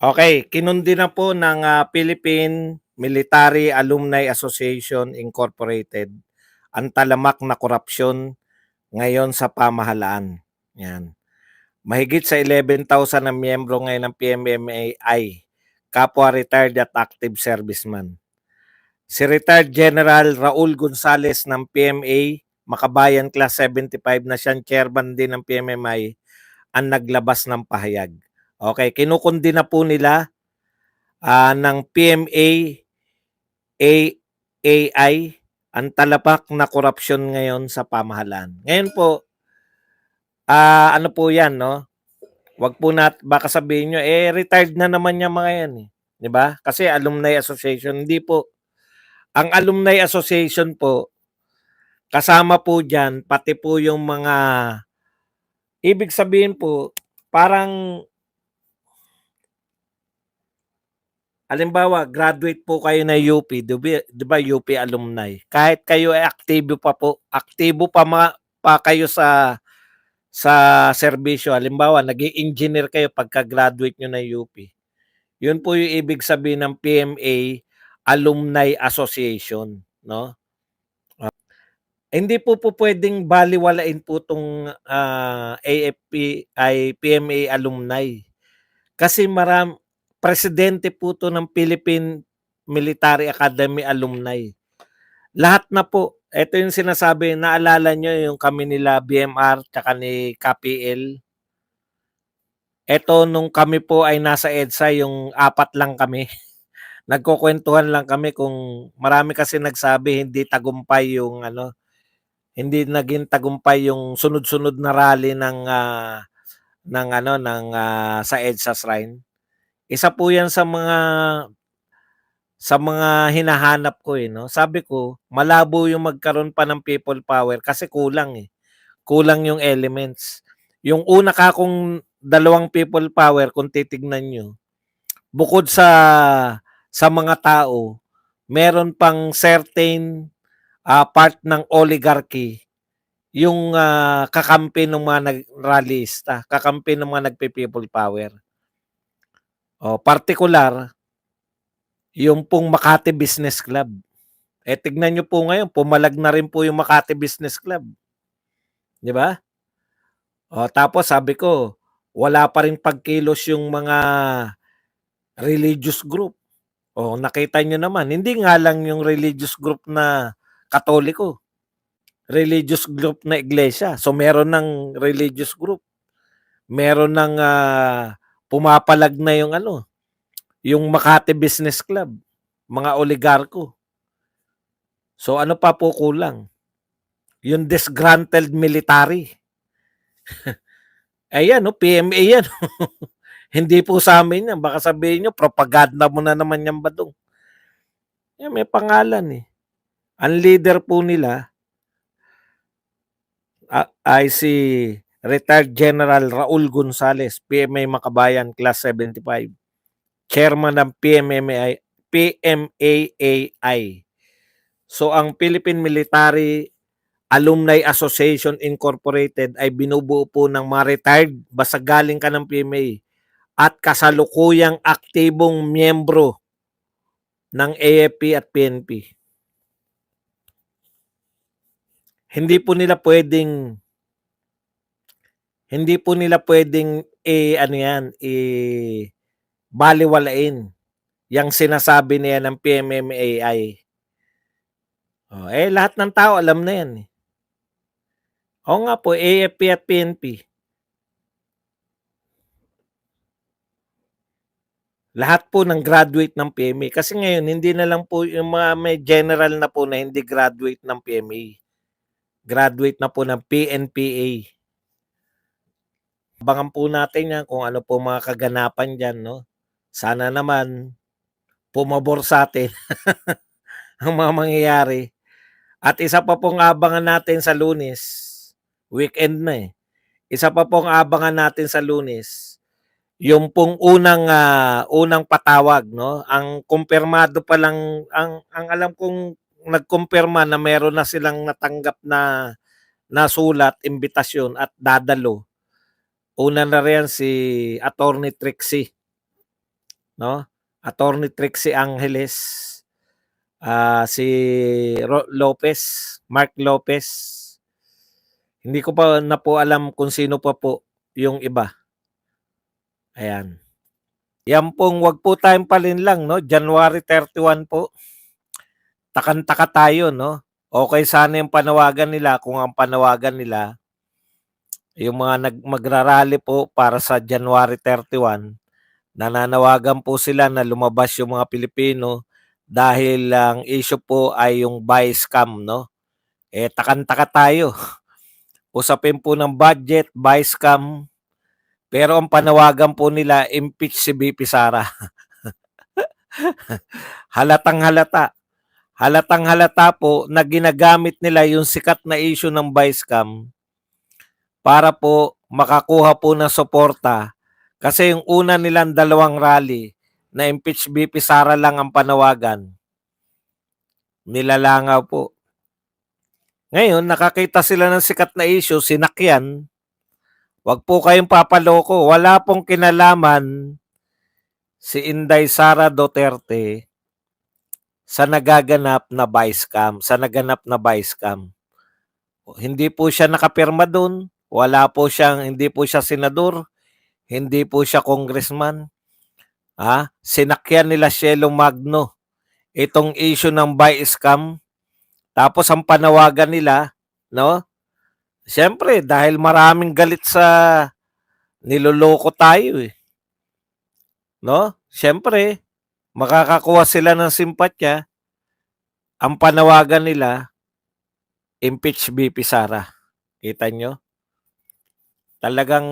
Okay, kinundi na po ng Philippine Military Alumni Association Incorporated ang talamak na korupsyon ngayon sa pamahalaan. Yan. Mahigit sa 11,000 na miyembro ngayon ng PMMAI, kapwa retired at active serviceman. Si retired General Raul Gonzales ng PMA, Makabayan Class 75 na siyang chairman din ng PMMI, ang naglabas ng pahayag. Okay, kinukundi na po nila ng PMA-AI ang talapak na korupsyon ngayon sa pamahalaan. Ngayon po, ano po yan, no? Wag po baka sabihin nyo, retired na naman yung mga yan. Eh. Di ba? Kasi Alumni Association, hindi po. Ang Alumni Association po, kasama po dyan, pati po yung mga, ibig sabihin po, parang halimbawa, graduate po kayo na UP, di ba UP alumni? Kahit kayo ay aktibo pa kayo sa serbisyo. Halimbawa, nag-i-engineer kayo pagka-graduate nyo ng UP. Yun po yung ibig sabihin ng PMA Alumni Association, no? Hindi po pwedeng baliwalain po itong AFP ay PMA alumni. Kasi presidente po to ng Philippine Military Academy alumni. Lahat na po, ito yung sinasabi, naalala nyo yung kami nila BMR tsaka ni KPL. Ito nung kami po ay nasa EDSA, yung 4 lang kami. Nagkukwentuhan lang kami kung marami kasi nagsabi hindi tagumpay yung hindi naging tagumpay yung sunod-sunod na rally sa EDSA Shrine. Isa po 'yan sa mga hinahanap ko no. Sabi ko, malabo yung magkaroon pa ng people power kasi kulang eh. Kulang yung elements. Yung una kong dalawang people power kung titignan nyo, bukod sa mga tao, meron pang certain part ng oligarchy yung kakampi ng mga nag-rallyista, kakampi ng mga nagpe-people power. Partikular, yung pong Makati Business Club. Tignan nyo po ngayon, pumalag na rin po yung Makati Business Club. Di ba? Tapos sabi ko, wala pa rin pagkilos yung mga religious group. Nakita nyo naman, hindi nga lang yung religious group na Katoliko. Religious group na iglesia. So meron ng religious group. Meron ng pumapalag na yung Makati Business Club, mga oligarko. So ano pa po kulang? Yung disgruntled military. Ayan, PMA yan. Hindi po sa amin yan. Baka sabihin nyo, propaganda mo na naman yan, Badong. Yan, may pangalan eh. Ang leader po nila ay si retired General Raul Gonzales, PMA Makabayan, Class 75. Chairman ng PMAAI. So ang Philippine Military Alumni Association Incorporated ay binubuo po ng mga retired, basta galing ka ng PMA, at kasalukuyang aktibong miyembro ng AFP at PNP. Hindi po nila pwedeng baliwalain yang sinasabi niya ng PMMAI. Lahat ng tao alam na yan. Nga po, AFP at PNP. Lahat po ng graduate ng PMA. Kasi ngayon, hindi na lang po yung mga may general na po na hindi graduate ng PMA. Graduate na po ng PNPA. Abangan po natin yan kung ano po mga kaganapan dyan, no? Sana naman pumabor sa atin ang mga mangyayari. At isa pa pong abangan natin sa Lunes, weekend na eh. Isa pa pong abangan natin sa Lunes, yung pong unang patawag, no? Ang kumpirmado pa lang, ang alam kong nagkumpirma na meron na silang natanggap na sulat, imbitasyon at dadalo. Una na riyan si Attorney Trixie. no? Attorney Trixie Angeles, si Lopez, Mark Lopez. Hindi ko pa na po alam kung sino pa po yung iba. Ayan. Yan pong wag po tayong palinlang, no? January 31 po. Takan-taka tayo, no? Okay sana yung panawagan nila kung ang panawagan nila yung mga magrarally po para sa January 31, nananawagan po sila na lumabas yung mga Pilipino dahil ang issue po ay yung buy scam, no? Takan-taka tayo. Usapin po ng budget, buy scam, pero ang panawagan po nila, impeach si BP Sara. Halatang halata. Halatang halata po na ginagamit nila yung sikat na issue ng buy scam para po makakuha po ng suporta. Kasi yung una nilang dalawang rally na impeach BP Sara lang ang panawagan, nilalangaw po. Ngayon, nakakita sila ng sikat na issue, sinakyan. Wag po kayong papaloko. Wala pong kinalaman si Inday Sara Duterte sa nagaganap na buy scam, sa naganap na buy scam. Hindi po siya nakapirma doon. Hindi po siya senador. Hindi po siya congressman. Sinakyan nila Cielo Magno itong issue ng buy scam. Tapos ang panawagan nila, no? Siyempre, dahil maraming galit sa niloloko tayo eh. No? Siyempre, makakakuha sila ng simpatya. Ang panawagan nila, impeach BP Sara. Kita nyo? Talagang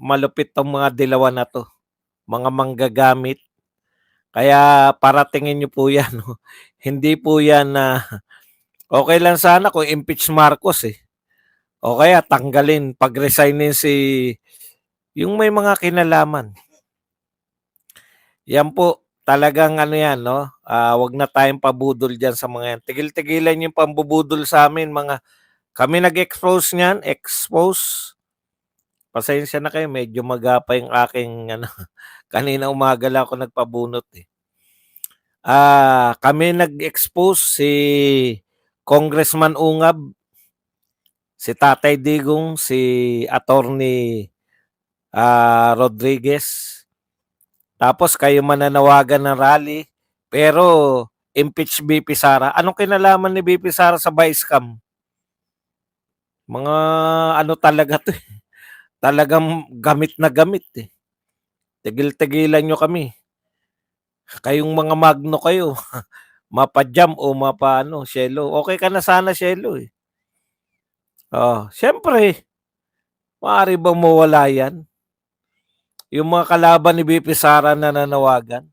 malupit tong mga dilawan na to. Mga manggagamit. Kaya paratingin nyo po yan. No? Hindi po yan na okay lang sana kung impeach Marcos eh. O kaya tanggalin, pag-resignin yung may mga kinalaman. Yan po, talagang ano yan, no? Wag na tayong pabudol dyan sa mga yan. Tigil-tigilan yung pambubudol sa amin, kami nag-expose niyan, expose. Pasensya na kayo, medyo magapa yung aking, kanina umaga lang ako nagpabunot eh. Kami nag-expose si Congressman Ungab, si Tatay Digong, si Attorney Rodriguez. Tapos kayo mananawagan ng rally, pero impeach BP Sara. Anong kinalaman ni BP Sara sa buy scam? Mga ano talaga to eh. Talagang gamit na gamit eh. Tigil-tigilan nyo kami. Kayong mga magno kayo. Mapa-jam o Cielo. Okay ka na sana, Cielo eh. Siyempre, maaari bang mawala yan? Yung mga kalaban ni BP Sara na nanawagan.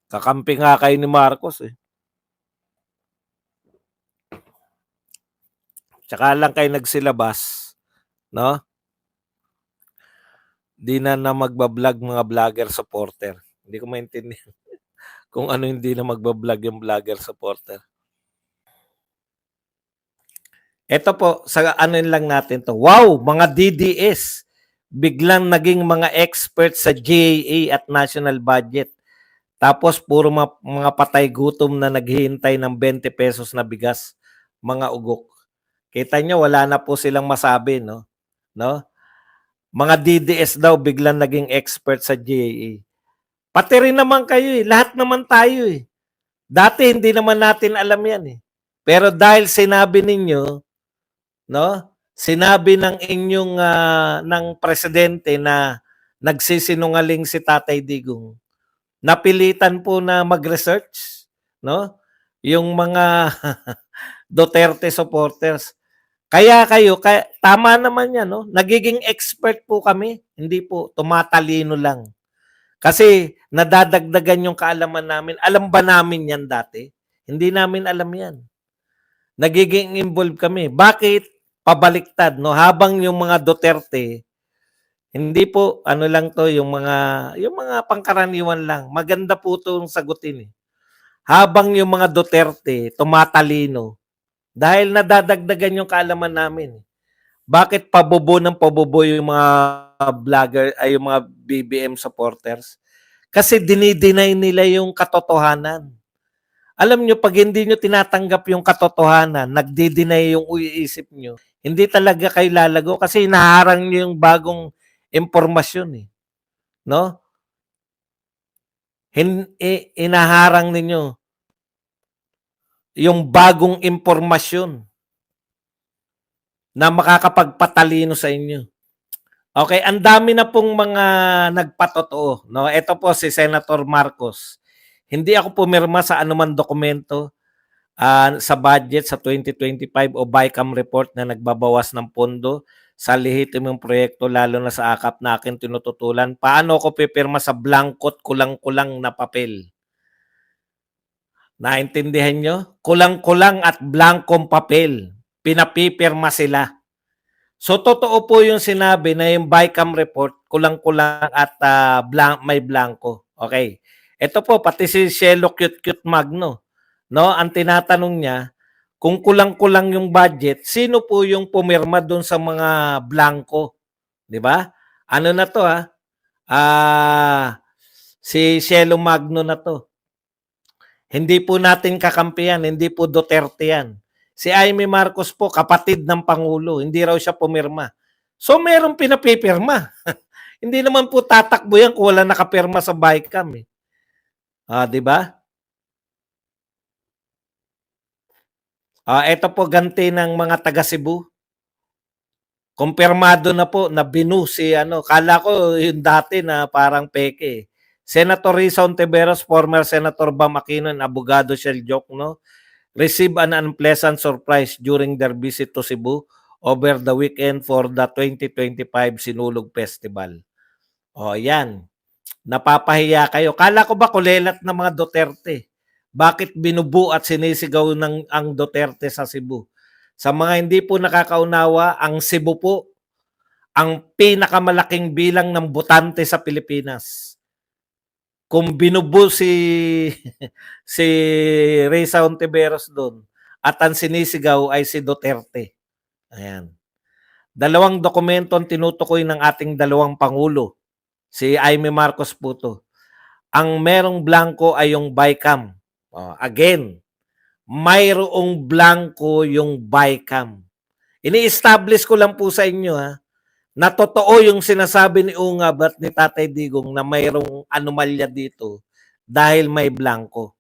Kakampi nga kayo ni Marcos eh. Tsaka lang kayo nagsilabas, no? Di na magbablog mga vlogger supporter. Hindi ko maintindihan kung ano hindi na magbablog yung vlogger supporter. Ito po, sa ano lang natin to. Wow, mga DDS. Biglang naging mga experts sa GAA at national budget. Tapos puro mga patay gutom na naghihintay ng 20 pesos na bigas, mga ugok. Kita nyo, wala na po silang masabi, no? Mga DDS daw biglang naging expert sa GAA. Pati rin naman kayo eh. Lahat naman tayo eh. Dati hindi naman natin alam yan eh. Pero dahil sinabi ninyo, no? Sinabi ng inyong ng presidente na nagsisinungaling si Tatay Digong. Napilitan po na mag-research, no? Yung mga Duterte supporters. Kaya tama naman yan, no? Nagiging expert po kami, hindi po tumatalino lang. Kasi nadadagdagan yung kaalaman namin. Alam ba namin yan dati? Hindi namin alam yan. Nagiging involved kami. Bakit? Pabaliktad, no? Habang yung mga Duterte, hindi po, ano lang to, yung mga pangkaraniwan lang. Maganda po itong sagutin eh. Habang yung mga Duterte, tumatalino. Dahil nadadagdagan yung kaalaman namin. Bakit pabobo ng pabobo yung mga vlogger, ay yung mga BBM supporters? Kasi dinideny nila yung katotohanan. Alam nyo, pag hindi nyo tinatanggap yung katotohanan, nagdi-deny yung iisip nyo, hindi talaga kayo lalago kasi inaharang nyo yung bagong impormasyon. No? Inaharang ninyo yung bagong impormasyon na makakapagpatalino sa inyo. Okay, ang dami na pong mga nagpatotoo. No? Ito po si Senator Marcos. Hindi ako pumirma sa anumang dokumento sa budget sa 2025 o BICAM report na nagbabawas ng pondo sa lehitimong proyekto lalo na sa akap na akin tinututulan. Paano ako pipirma sa blankot kulang-kulang na papel? Naintindihan nyo? Kulang-kulang at blankong papel. Pinapipirma sila. So, totoo po yung sinabi na yung BICAM report, kulang-kulang at may blanco. Okay. Ito po, pati si Shelo Cute Magno. No? Ang tinatanong niya, kung kulang-kulang yung budget, sino po yung pumirma doon sa mga blanco? Di ba? Ano na to ha? Si Shelo Magno na to. Hindi po natin kakampihan, hindi po Duterte yan. Si Jaime Marcos po, kapatid ng Pangulo, hindi raw siya pumirma. So, merong pinapipirma. Hindi naman po tatakbo yan kung wala nakapirma sa BICAM. Di ba? Ito po ganti ng mga taga Cebu. Kumpirmado na po na binu si kala ko yung dati na parang peke. Senator Risa Ontiveros, former Senator Bam Aquino and abogado Shell Jokno receive an unpleasant surprise during their visit to Cebu over the weekend for the 2025 Sinulog Festival. Yan. Napapahiya kayo. Kala ko ba kulelat ng mga Duterte? Bakit binubu at sinisigaw ang Duterte sa Cebu? Sa mga hindi po nakakaunawa, ang Cebu po, ang pinakamalaking bilang ng botante sa Pilipinas. Kung binubu si Risa Ontiveros doon at ang sinisigaw ay si Duterte. Ayan. Dalawang dokumento ang tinutukoy ng ating dalawang Pangulo. Si Jaime Marcos po to. Ang merong blanco ay yung BICAM. Again, mayroong blanco yung BICAM. Ini-establish ko lang po sa inyo na totoo yung sinasabi ni Ungab at ni Tatay Digong na mayroong anomalya dito dahil may blanco.